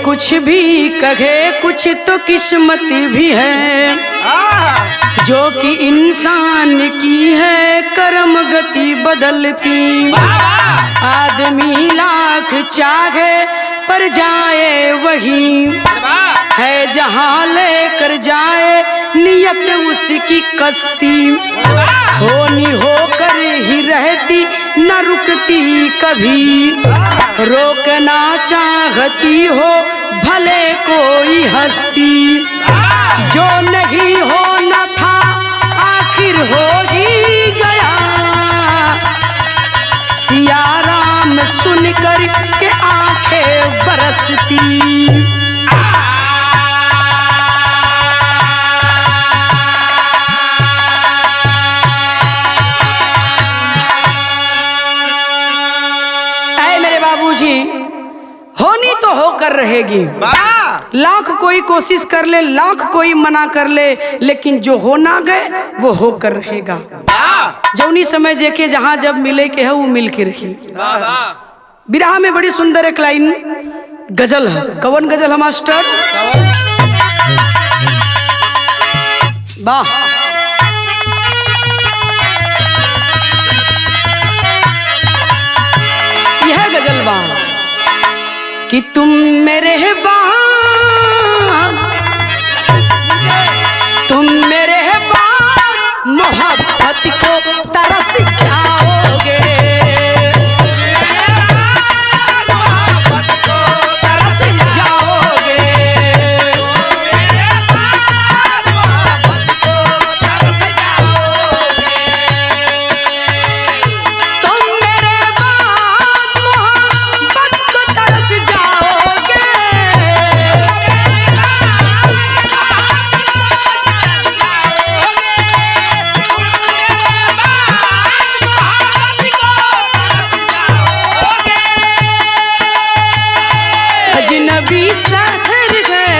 कुछ भी कहे कुछ तो किस्मत भी है, जो कि इंसान की है कर्म गति बदलती। आदमी लाख चाहे पर जाए वही है जहाँ लेकर जाए नियत उसकी कश्ती। होनी होकर ही रहती न रुकती कभी, रोकना चाहती हो भले कोई हस्ती। जो नहीं होना था आखिर हो ही गया, सिया राम सुनकर के आंखें बरसती। बाबूजी, होनी तो होकर रहेगी, लाख कोई कोशिश कर ले, लाख कोई मना कर ले, लेकिन जो होना गए वो होकर रहेगा। जौनी समय जेके जहां जब मिले के है वो मिल के रही। बिरहा में बड़ी सुंदर एक लाइन गजल है। कौन गजल है मास्टर? वाह, यह गजल बा कि तुम मेरे बाग, तुम मेरे बाग मोहब्बत को तरस जाओगे, मोहब्बत को तरस जाओगे, मोहब्बत को तरस जाओगे। तुम मेरे बाग मोहब्बत को तरस जाओगे, अजनबी शहर गए,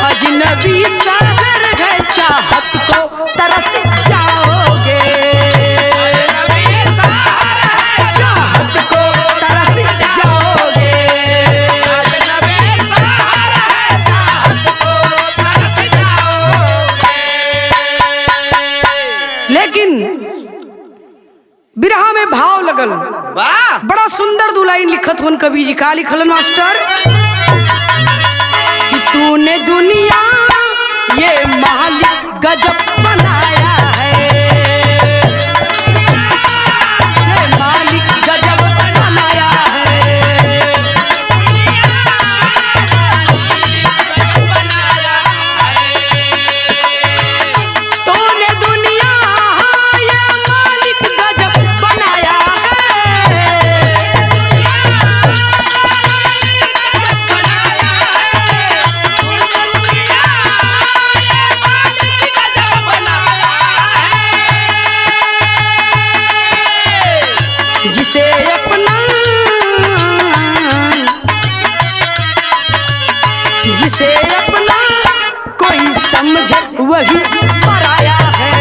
अजनबी शहर गए, चाहत को तरस जाओगे, चाहत को तरस जाओगे, चाहत को तरस जाओगे। लेकिन बिरहा में भाव लगल, बड़ा सुंदर दो लाइन लिखत हुन कवि जी। का लिखलन मास्टर? कि तूने दुनिया ये मालिक गजब बनाया है, ये मालिक गजब बनाया है, तूने दुनिया ये मालिक गजब बनाया है, जिसे अपना, जिसे अपना कोई समझे वही पराया है,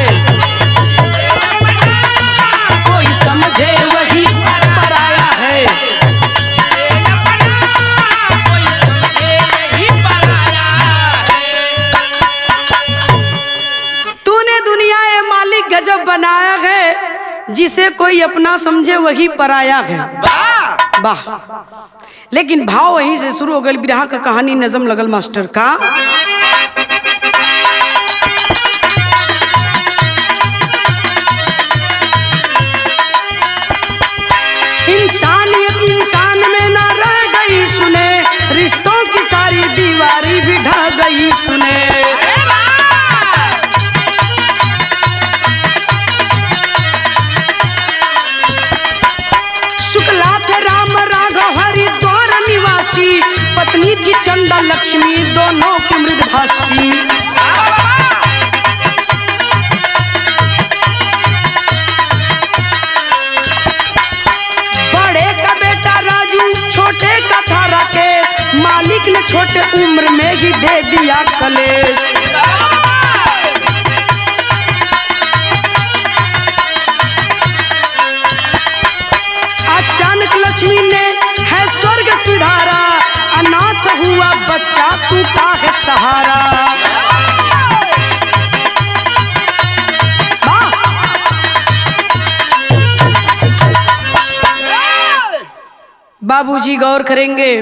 कोई समझे वही पराया है। तूने दुनिया ये मालिक गजब बनाया है, जिसे कोई अपना समझे वही पराया है। वाह, लेकिन भाव वहीं से शुरू हो गई। बिरहा का कहानी नजम लगल मास्टर का। इंसानियत इंसान में ना रह गई सुने, रिश्तों की सारी दीवारी भी ढह गई सुने। शुक्ला थे राम राघव हरिद्वार निवासी, पत्नी थी चंदा लक्ष्मी दोनों की मृदभाषी। बड़े का बेटा राजू छोटे का था राकेश, मालिक ने छोटे उम्र में ही दे दिया कलेश। अचानक लक्ष्मी ने है स्वर्ग सिधारा, हुआ बच्चा टूटा है सहारा। बाबूजी गौर करेंगे,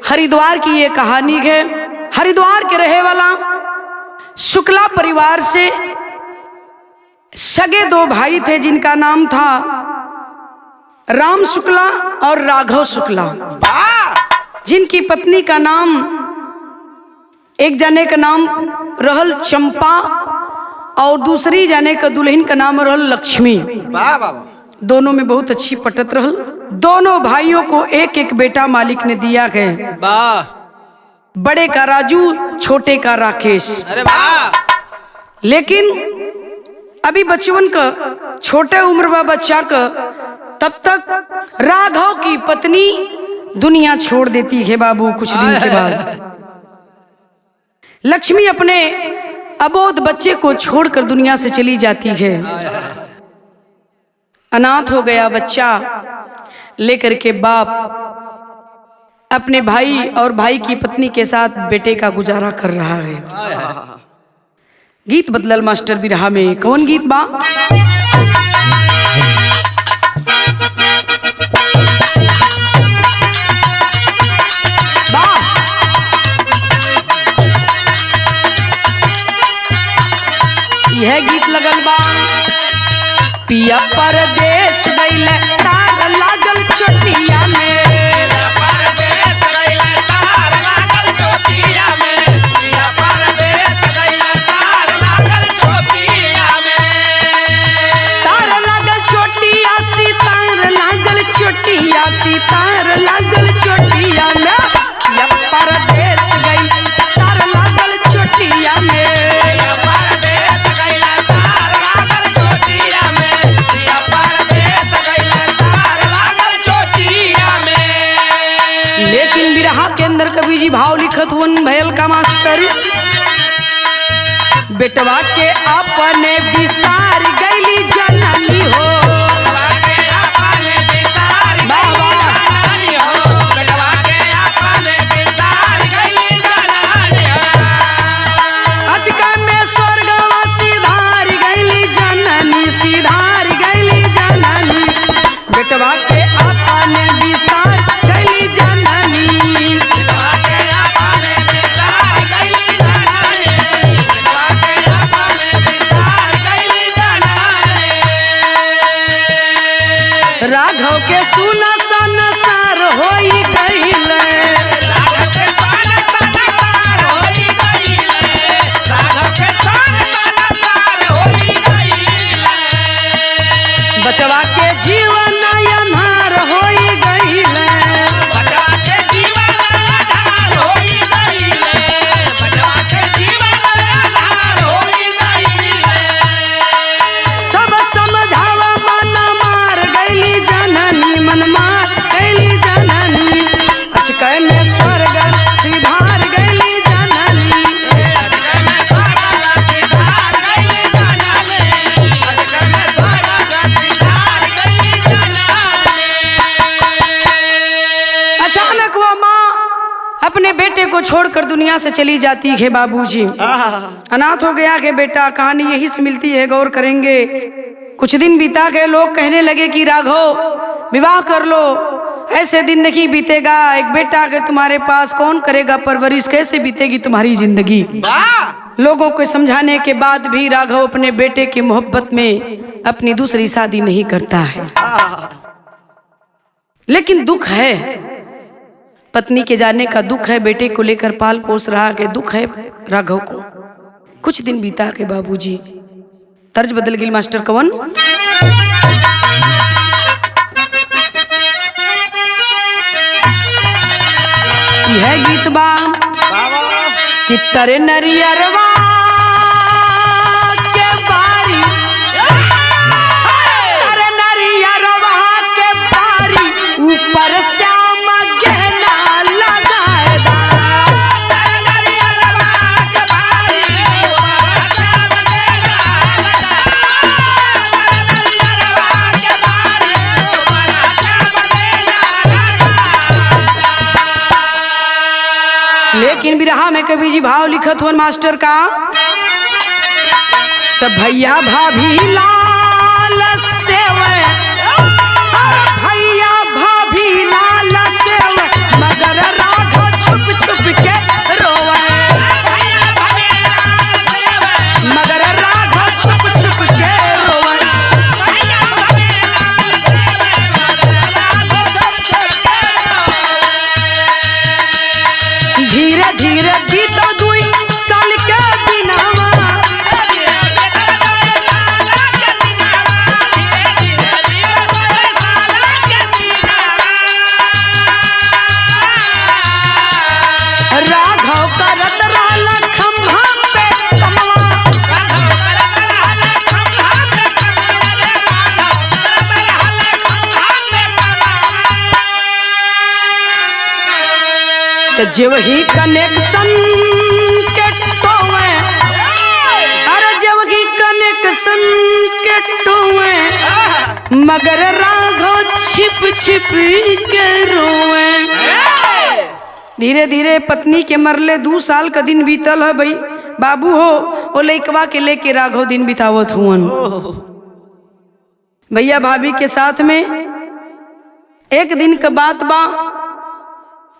हरिद्वार की ये कहानी है। हरिद्वार के रहे वाला शुक्ला परिवार से सगे दो भाई थे जिनका नाम था राम शुक्ला और राघव शुक्ला, जिनकी पत्नी का नाम, एक जने का नाम रहल चंपा और दूसरी जने का दुल्हन का नाम रहल लक्ष्मी। दोनों में बहुत अच्छी पटत रहल। दोनों भाइयों को एक एक बेटा मालिक ने दिया है। बड़े का राजू, छोटे का राकेश। अरे वाह! लेकिन अभी बचपन का छोटे उम्र का बच्चा का तब तक राघव की पत्नी दुनिया छोड़ देती है बाबू कुछ दिन के बाद। लक्ष्मी अपने अबोध बच्चे को छोड़कर दुनिया से चली जाती है। अनाथ हो गया बच्चा, लेकर के बाप अपने भाई और भाई की पत्नी के साथ बेटे का गुजारा कर रहा है। गीत बदलल मास्टर बिरहा में कौन गीत बा? यह गीत लगल बा। पिया परदेश गइले तार लागल चोटिया में, परदेश गइले तार लागल चोटिया में, पिया परदेश गइले तार लागल चोटिया में। तार लागल चोटिया सी, तार लागल चोटिया सी, तार लागल चोटिया में। पिया परदेश गइले तार लागल चोटिया में, पिया परदेश गइले तार लागल चोटिया में, पिया परदेश गइले तार लागल चोटिया में। लेकिन बिरहा के अंदर कवि जी भाव लिखत हुन भयल का मास्टर, बेटवा के अपने विसार गईली जननी हो। अचका में स्वर्गवा सिधार गईली जननी, सिधार गईली जननी। बेटवा के अपने विसार गईली जननी, राघव के सुना संसार होई गईले। बचवा के जीवन अन्हार होई गईले। सब समझावा मन मार गईली जननी, मन मार गईली जननी। अचकै में स्वर्ग सिधार गईली जननी, अचानक वह माँ अपने बेटे को छोड़कर दुनिया से चली जाती है बाबूजी। अनाथ हो गया है बेटा। कहानी यही से मिलती है, गौर करेंगे। कुछ दिन बीता के लोग कहने लगे कि राघव विवाह कर लो, ऐसे दिन नहीं बीतेगा। एक बेटा के तुम्हारे पास कौन करेगा परवरिश, कैसे बीतेगी तुम्हारी जिंदगी। लोगों को समझाने के बाद भी राघव अपने बेटे की मोहब्बत में अपनी दूसरी शादी नहीं करता है। लेकिन दुख है, पत्नी के जाने का दुख है, बेटे को लेकर पाल पोस रहा के दुख है राघव को। कुछ दिन बीता के बाबूजी तर्ज बदल गई मास्टर कवन। यह गीत बा कि तरे नरियरवा के बारी, तरे नरियरवा के बारी, ऊपर श्याम गहना लगाएदा। लेकिन बिरहा में कवि जी भाव लिखत हुआ मास्टर का, तब भैया भाभी लाल सेवे, भैया भाभी लाल सेवे, मगर राघव छुप छुप के रोवे, मगर राघव छुप छुप के रोवे। धीरे धीरे बीतो 2 साल के दिनवा, राघव करत रहला खम्हा पे कमवा, तो जब ही कनेक्शन के टोवे, अरे जब ही कनेक्शन के टोवे, मगर राघव छिप छिप के रोवे। धीरे धीरे पत्नी के मरले 2 साल का दिन बीतल है भाई, बाबू हो ओ लइकवा के लेके राघव दिन बितावत हुवन भैया भाभी के साथ में। एक दिन का बात बा,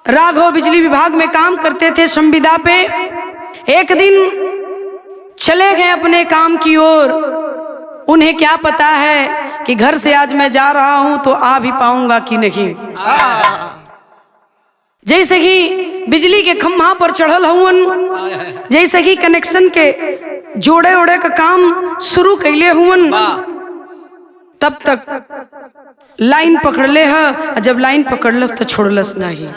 राघव बिजली विभाग में काम करते थे संविदा पे। एक दिन चले गए अपने काम की ओर, उन्हें क्या पता है कि घर से आज मैं जा रहा हूं तो आ भी पाऊंगा कि नहीं। जैसे ही बिजली के खंभा पर चढ़ल हुवन, जैसे ही कनेक्शन के जोड़े ओड़े का काम शुरू कैले हुवन, तब तक लाइन पकड़ले है। जब लाइन पकड़लस तो छोड़लस नहीं।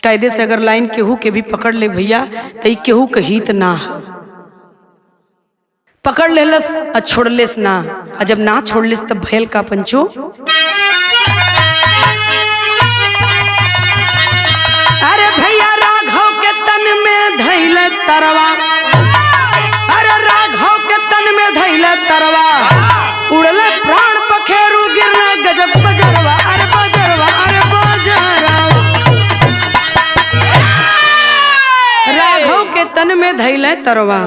कायदे से अगर लाइन केहू के भी पकड़ ले भैया तो केहू के हित ना है। पकड़ लेलस और छोड़लेस ना, और जब ना छोड़लेस तब भयल का पंचो। अरे भैया राघव के तन में धैले तरवा, अरे राघव के तन में धैले तरवा, उड़ले प्राण पखेरु गिरले गजब बजरवा, अरे बजरवा, अरे बजरवा। राघव के तन में धैले तरवा,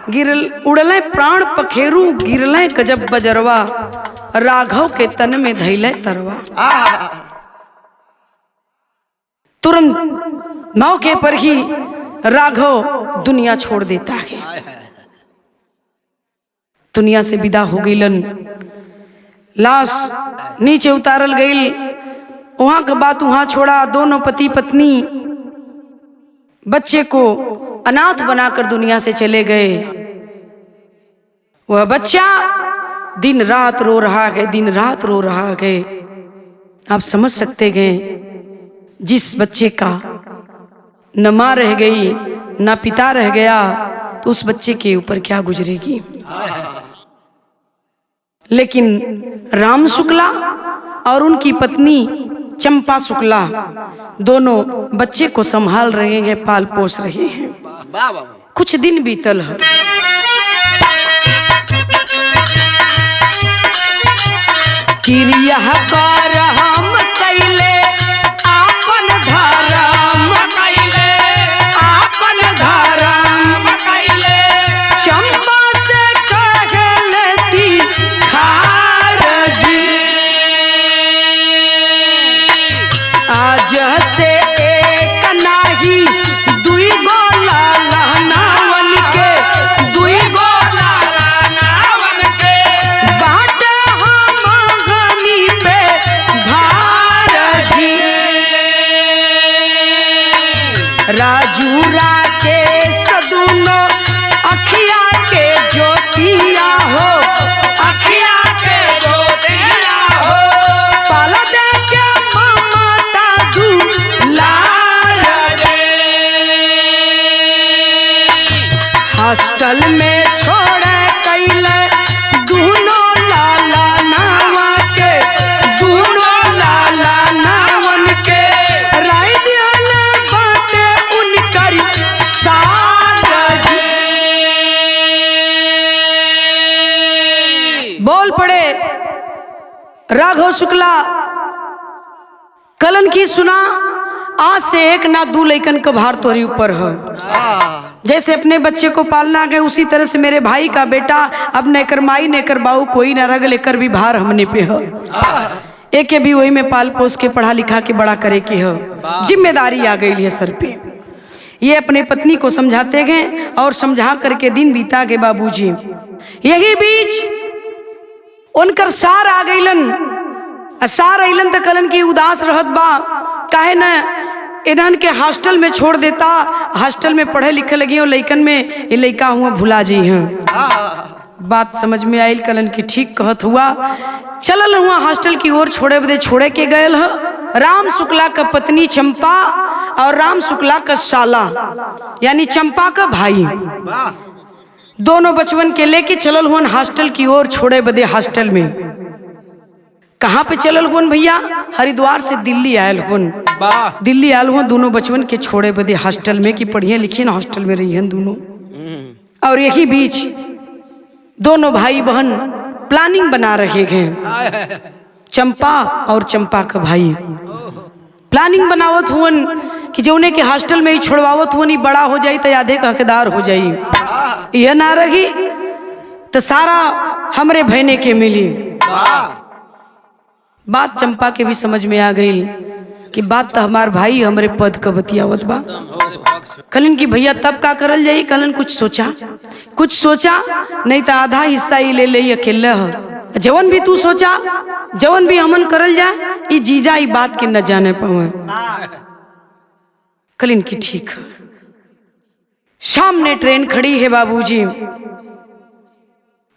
गिरल उड़ले प्राण पखेरु गिरले गजब बजरवा, राघव के तन में धैले तरवा। तुरंत मौके पर ही राघव दुनिया छोड़ देता है, दुनिया से विदा हो गईलन। लाश नीचे उतारल गई, वहां का बात वहां छोड़ा। दोनों पति पत्नी बच्चे को अनाथ बनाकर दुनिया से चले गए। वह बच्चा दिन रात रो रहा है, दिन रात रो रहा है। आप समझ सकते हैं जिस बच्चे का न माँ रह गई न पिता रह गया तो उस बच्चे के ऊपर क्या गुजरेगी। लेकिन राम शुक्ला और उनकी पत्नी चंपा शुक्ला दोनों बच्चे को संभाल रहे हैं, पाल पोस रहे हैं। कुछ दिन बीतल है। क्रिया कर हम कैले आपन धर्म कैले, आपन धर्म कैले, चंपा से कहलती खारजी, आज से एक नाही दुई गो लालनावन के, दुई गो लालनावन के, बाटे हम गनी पे भारजी। राजू राकेश दुनो अखिया के ज्योतिया हो, अखिया के ज्योतिया हो, पाला दे के ममता दुलार रे। हॉस्टल में छोड़े कैले दुनो लाला नावा के, दुनो लाला नावन के, राय दियल बाटे उनकर सारजी। बोल पड़े राघव शुक्ला, कलन की सुना आज से एक ना दू लइकन का भार तोरी ऊपर है। जैसे अपने बच्चे को पालना गए उसी तरह से मेरे भाई का बेटा अब नेकर माई नेकर बाऊ कोई न रग लेकर भी भार हमने पे है। एक भी वही में पाल पोस के पढ़ा लिखा के बड़ा करे के है। जिम्मेदारी आ गई है सर पे। ये अपने पत्नी को समझाते गए और समझा करके दिन बीता गए बाबूजी। यही बीच उनकर सार आ गईलन। सार अलन तो कलन की उदास रहत बा काहे न इन्हन के हॉस्टल में छोड़ देता। हॉस्टल में पढ़े लिखे लगी और लइकन में ये लइका हुआ भुला जी हैं। बात समझ में आयल कलन की ठीक कहत हुआ। चलल हुआ हॉस्टल की ओर छोड़े बदे छोड़े के गयल है। राम शुक्ला का पत्नी चंपा और राम शुक्ला का साला यानी चंपा का भाई दोनों बचवन के लेके चलल हुआ हॉस्टल की ओर छोड़े बदे। हॉस्टल में कहाँ पे चलल हुन भैया? हरिद्वार से दिल्ली आयल हुन। दिल्ली आयल हुआ दोनों बचवन के छोड़े बदे हॉस्टल में कि पढ़िए लिखिए हॉस्टल में रही दोनों। और यही बीच दोनों भाई बहन प्लानिंग बना रहे हैं। चंपा और चंपा का भाई प्लानिंग बनावत हुन कि जौने के हॉस्टल में ही छोड़वावत हुन ही बड़ा हो जाई तो आधे का हकदार हो जाई। यह ना रही तो सारा हमरे भैने के मिली। बात चंपा के भी समझ में आ गई कि बात तो हमार भाई हमरे पद का बतियावत बा। कलन की भैया तब का करल जाई? कलन कुछ सोचा नहीं तो आधा हिस्सा ही ले ले अकेले है। जवन भी तू सोचा जवन भी हमन करल जाए ये जीजा ये बात के न जाने पावे। कलन की ठीक है। सामने ट्रेन खड़ी है बाबूजी।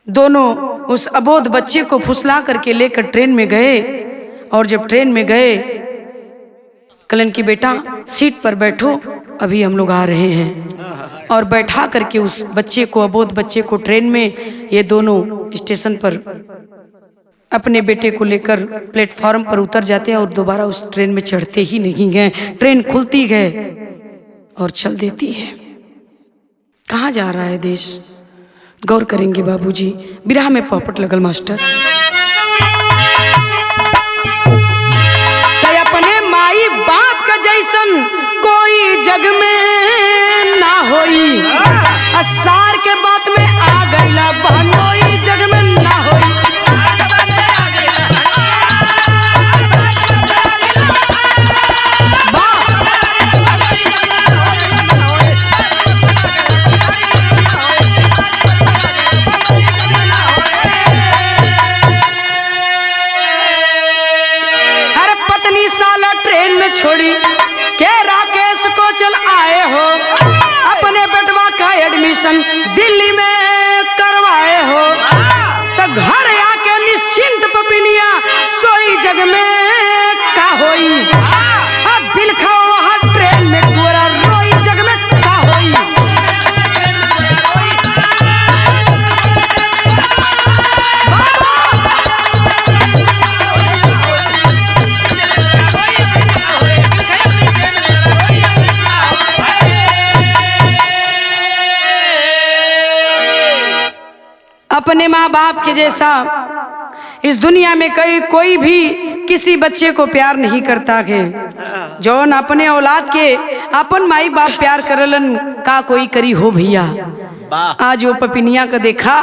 दोनों उस अबोध बच्चे को फुसला करके लेकर ट्रेन में गए। और जब ट्रेन में गए कलन की बेटा सीट पर बैठो अभी हम लोग आ रहे हैं। और बैठा करके उस बच्चे को अबोध बच्चे को ट्रेन में ये दोनों स्टेशन पर अपने बेटे को लेकर प्लेटफॉर्म पर उतर जाते हैं और दोबारा उस ट्रेन में चढ़ते ही नहीं हैं। ट्रेन खुलती है और चल देती है। कहाँ जा रहा है देश? गौर करेंगे बाबूजी। बिरहा में पॉपट लगल मास्टर। अपने माई बाप का जैसन कोई जग में ना होई। असार के बात में आ गईला बहनोई जग में ना होई। छोड़ी के राकेश को चल आए हो। अपने बेटवा का एडमिशन दिल्ली में करवाए हो। तो घर आके निश्चिंत पपिनिया सोई जग में का होई। अब बिल खाओ वहाँ ट्रेन में गोरा रोई जग में का होई। अपने माँ बाप के जैसा इस दुनिया में कोई भी किसी बच्चे को प्यार नहीं करता है। जौन अपने औलाद के अपन माई बाप प्यार करलन का कोई करी हो भैया। आज वो पपिनिया का देखा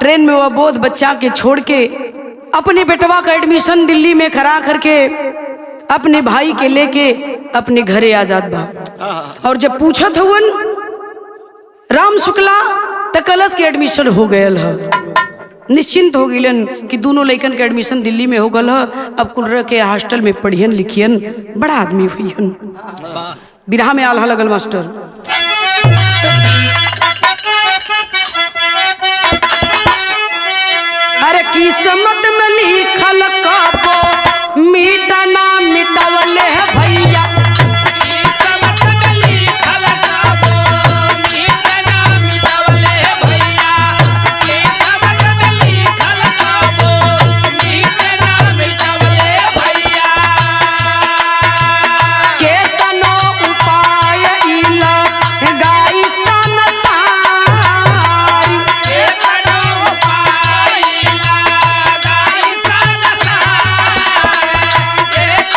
ट्रेन में वो बोध बच्चा के छोड़ के अपने बेटवा का एडमिशन दिल्ली में करा करके अपने भाई के लेके अपने घरे आजाद बा। और जब पूछत हुवन राम शुक्ला तो कलश के एडमिशन हो गयल है। निश्चिंत हो गईलन कि दोनों लइकन के एडमिशन दिल्ली में हो गल है। अब कुल के हॉस्टल में पढ़ियन लिखियन बड़ा आदमी हुईन। बिरहा में आल्हा लगल मास्टर। अरे किस्मत में लिखल काबो मीठा ना मिटावले है भैया। Yeah.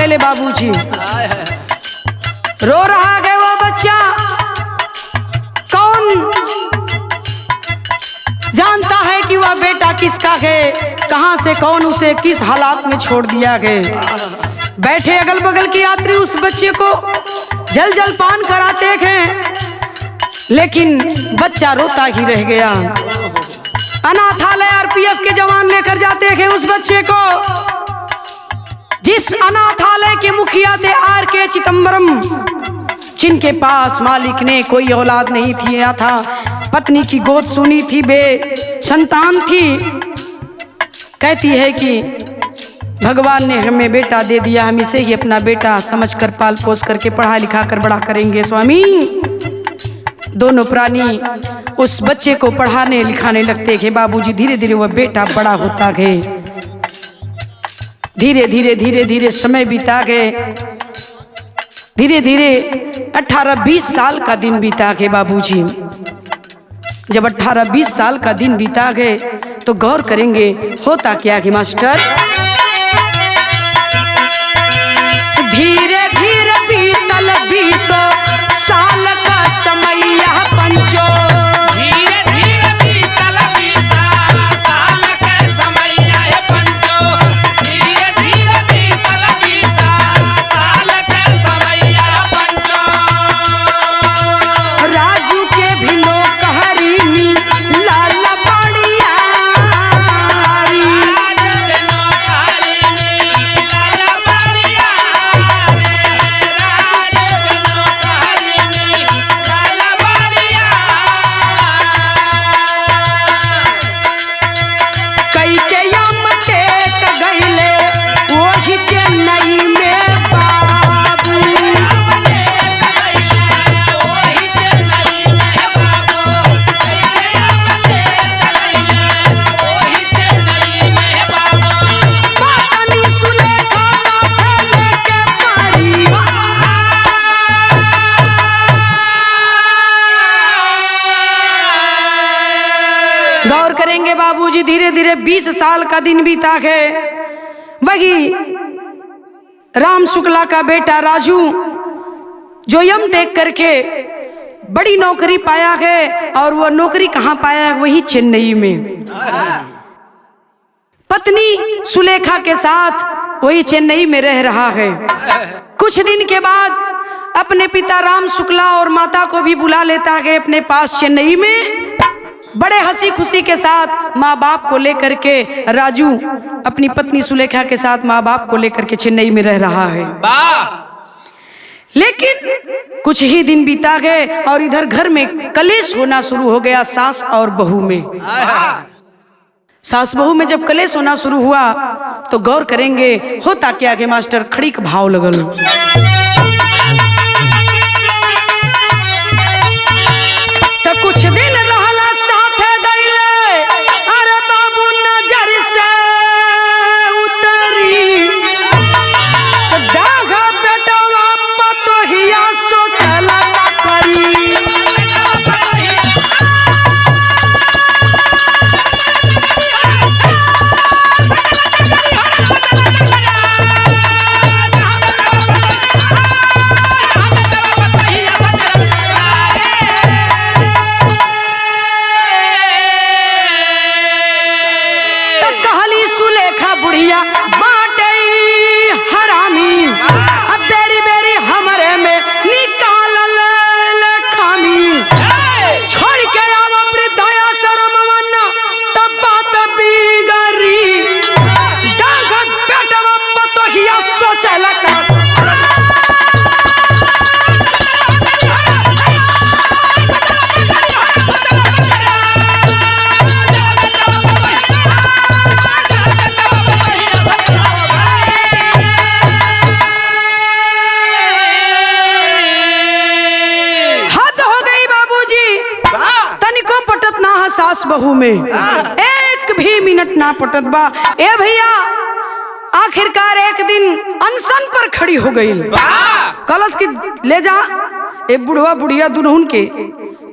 पहले बाबूजी रो रहा है वो बच्चा। कौन जानता है कि वह बेटा किसका है, कहां से कौन उसे किस हालात में छोड़ दिया गया। बैठे अगल बगल के यात्री उस बच्चे को जल जल पान कराते हैं, लेकिन बच्चा रोता ही रह गया। अनाथालय आरपीएफ के जवान लेकर जाते हैं उस बच्चे को। जिस अनाथालय के मुखिया थे आर.के. चिदंबरम, जिनके पास मालिक ने कोई औलाद नहीं दिया था, पत्नी की गोद सुनी थी, बे संतान थी। कहती है कि भगवान ने हमें बेटा दे दिया, हम इसे ही अपना बेटा समझकर पाल पोस करके पढ़ा लिखा कर बड़ा करेंगे स्वामी। दोनों प्राणी उस बच्चे को पढ़ाने लिखाने लगते हैं बाबूजी। धीरे धीरे वह बेटा बड़ा होता गए, धीरे धीरे धीरे धीरे समय बीता गए। धीरे धीरे 18-20 साल का दिन बीता गए बाबूजी। जब 18-20 साल का दिन बीता गए तो गौर करेंगे होता क्या कि मास्टर, धीरे धीरे बीतल 20 साल का समय यह पंचो। धीरे धीरे बीतल 20 साल के समय यह पंचो। धीरे धीरे बीतल 20 साल के समय यह पंचो। राजू के भी लोग हरीनी लाल बड़िया। गौर करेंगे बाबूजी, धीरे धीरे 20 साल का दिन बीता है। वही राम शुक्ला का बेटा राजू जो एमटेक करके बड़ी नौकरी पाया है, और वह नौकरी कहाँ पाया है, वही चेन्नई में। पत्नी सुलेखा के साथ वही चेन्नई में रह रहा है। कुछ दिन के बाद अपने पिता राम शुक्ला और माता को भी बुला लेता है अपने पास चेन्नई में। बड़े हंसी खुशी के साथ माँ बाप को लेकर के राजू अपनी पत्नी सुलेखा के साथ माँ बाप को लेकर के चेन्नई में रह रहा है। लेकिन कुछ ही दिन बीता गए और इधर घर में कलेश होना शुरू हो गया सास और बहू में। सास बहू में जब कलेश होना शुरू हुआ तो गौर करेंगे होता क्या कि मास्टर, खड़ी का भाव लगल। तो कुछ दिन रहला साथे गईले, अरे बाबू नजर से उतरी, तो डाघा बेटवा पतोहिया सोचला का करी। बुढ़िया बाटे हरामी, अब बेरी बेरी हमरे में निकाल ले खामी। छोड़ के आवा वृद्धाया शरम वन्ना, तब बात बिगड़ी, डांग बेटवा पतोहिया सोचला का। सास बहू में एक भी मिनट ना पटत बा। ए भैया, आखिरकार एक दिन अनशन पर खड़ी हो गई। कलश की ले जा, ए बुढ़वा बुढ़िया दुल्हन के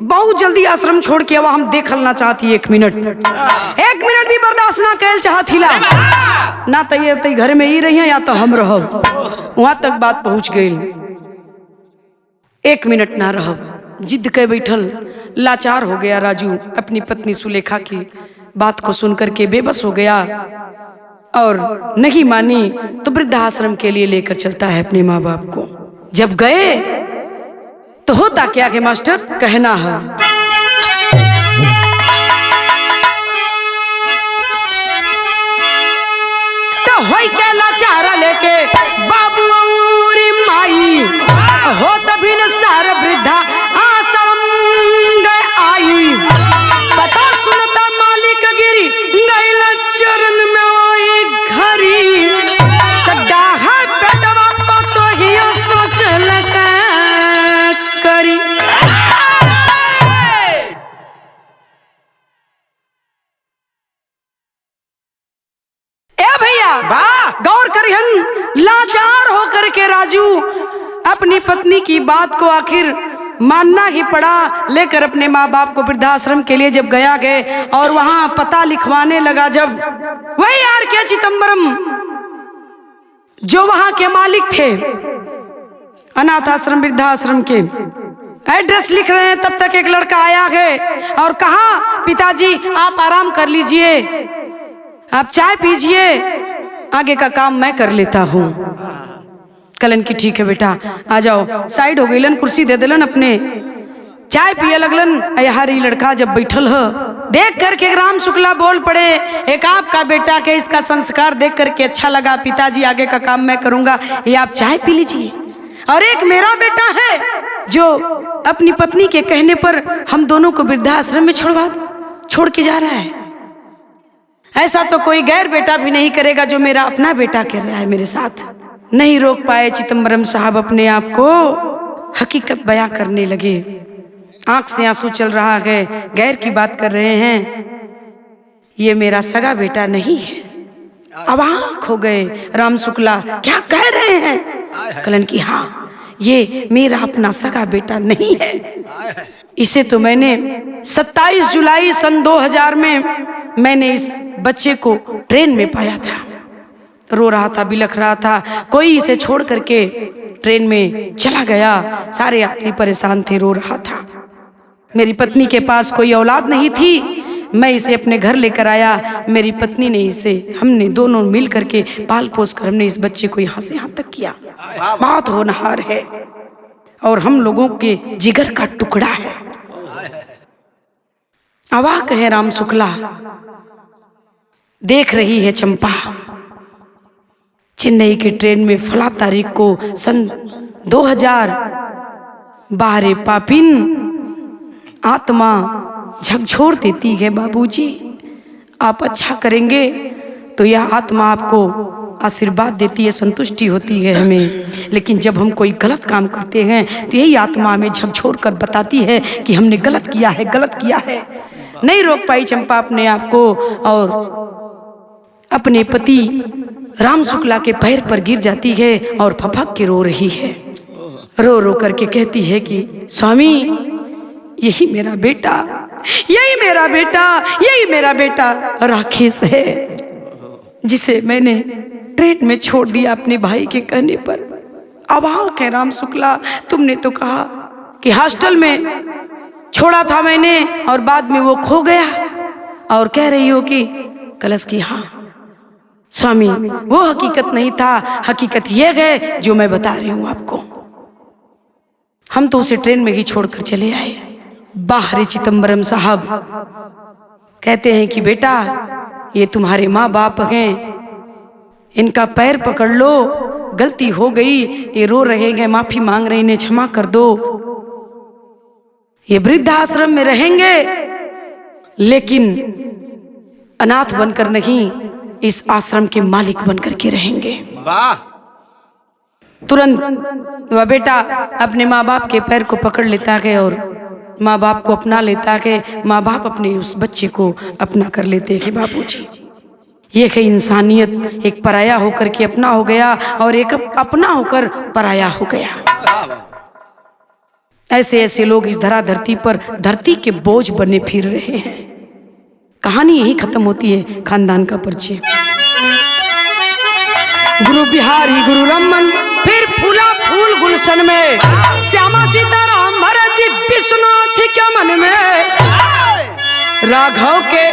बहुत जल्दी आश्रम छोड़ के अब हम देखलना चाहती 1 मिनट भी बर्दाश्त ना कैल चाहतीला ना तई घर में ही रही या तो हम रहब। वहां तक बात पहुंच गई। 1 मिनट ना रहब जिद के बैठल लाचार हो गया राजू। अपनी पत्नी सुलेखा की बात को सुनकर के बेबस हो गया और नहीं मानी तो वृद्धाश्रम के लिए लेकर चलता है अपने माँ बाप को। जब गए तो होता क्या कि मास्टर कहना है तो होई के लाचारा लेके बाबू और माई हो तभी न सार वृद्धा आश्रम गए आई। पता सुनता मालिक गिरी गैला चरण में ओई घरी त डाहा बेटवा पतो ही सोचल का करी। ए भैया गौर करिहन लाचार होकर के राजू अपनी पत्नी की बात को आखिर मानना ही पड़ा। लेकर अपने माँ बाप को वृद्धाश्रम के लिए जब गए और वहां पता लिखवाने लगा, जब वही R.K. चिदंबरम जो वहां के मालिक थे अनाथ आश्रम वृद्धाश्रम के एड्रेस लिख रहे हैं, तब तक एक लड़का आया है और कहा पिताजी आप आराम कर लीजिए, आप चाय पीजिए, आगे का काम मैं कर लेता हूँ। कलन की ठीक है बेटा आ जाओ। साइड हो गईलन, कुर्सी दे दिलन, अपने चाय पिए लगलन। यार ये लड़का जब बैठल है देख करके राम शुक्ला बोल पड़े, एक आपका बेटा के इसका संस्कार देख करके अच्छा लगा पिताजी, आगे का काम मैं करूंगा, ये आप चाय पी लीजिए। और एक मेरा बेटा है जो अपनी पत्नी के कहने पर हम दोनों को वृद्धाश्रम में छोड़ के जा रहा है। ऐसा तो कोई गैर बेटा भी नहीं करेगा जो मेरा अपना बेटा कर रहा है मेरे साथ। नहीं रोक पाए चिदंबरम साहब अपने आप को, हकीकत बयां करने लगे। आंख से आंसू चल रहा है, गैर की बात कर रहे हैं, ये मेरा सगा बेटा नहीं है। अवाक हो गए राम शुक्ला, क्या कह रहे हैं? कलन की हाँ ये मेरा अपना सगा बेटा नहीं है, इसे तो मैंने 27 जुलाई सन 2000 में मैंने इस बच्चे को ट्रेन में पाया था। रो रहा था, बिलख रहा था, कोई इसे छोड़ करके ट्रेन में चला गया। सारे यात्री परेशान थे, रो रहा था। मेरी पत्नी के पास कोई औलाद नहीं थी, मैं इसे अपने घर लेकर आया। मेरी पत्नी ने इसे, हमने दोनों मिल करके पाल पोस कर हमने इस बच्चे को यहाँ से यहाँ तक किया। बहुत होनहार है और हम लोगों के जिगर का टुकड़ा है। अवाक है राम शुक्ला। देख रही है चंपा, चेन्नई की ट्रेन में फला तारीख को सन 2000 बाहरे पापिन आत्मा झकझोर देती है, बाबूजी आप अच्छा करेंगे तो यह आत्मा आपको आशीर्वाद देती है, संतुष्टि होती है हमें। लेकिन जब हम कोई गलत काम करते हैं तो यही आत्मा हमें झकझोर कर बताती है कि हमने गलत किया है, गलत किया है। नहीं रोक पाई चंपा अपने आप को और अपने पति राम शुक्ला के पैर पर गिर जाती है और फपक के रो रही है। रो रो करके कहती है कि स्वामी यही मेरा बेटा, यही मेरा बेटा, यही मेरा बेटा राकेश है, जिसे मैंने ट्रेन में छोड़ दिया अपने भाई के कहने पर। अवाक है राम शुक्ला, तुमने तो कहा कि हॉस्टल में छोड़ा था मैंने और बाद में वो खो गया, और कह रही हो कि कलश की हाँ स्वामी वो हकीकत नहीं था, हकीकत ये है जो मैं बता रही हूं आपको। हम तो उसे ट्रेन में ही छोड़कर चले आए। बाहरी चिदंबरम साहब कहते हैं कि बेटा ये तुम्हारे माँ बाप हैं, इनका पैर पकड़ लो, गलती हो गई, ये रो रहे हैं, माफी मांग रहे, इन्हें क्षमा कर दो। ये वृद्धाश्रम में रहेंगे लेकिन अनाथ बनकर नहीं, इस आश्रम के मालिक बनकर के रहेंगे। वाह! तुरंत वह बेटा अपने माँ बाप के पैर को पकड़ लेता है और माँ बाप को अपना लेता है। माँ बाप अपने उस बच्चे को अपना कर लेते हैं। बाबूजी ये है इंसानियत, एक पराया होकर के अपना हो गया और एक अपना होकर पराया हो गया। ऐसे ऐसे लोग इस धराधरती पर धरती के बोझ बने फिर रहे हैं। कहानी यही खत्म होती है, खानदान का परिचय। गुरु बिहारी गुरु रमन फिर फूला फूल गुलशन में, श्यामा सीताराम भरत जी विश्वनाथ के मन में, राघव के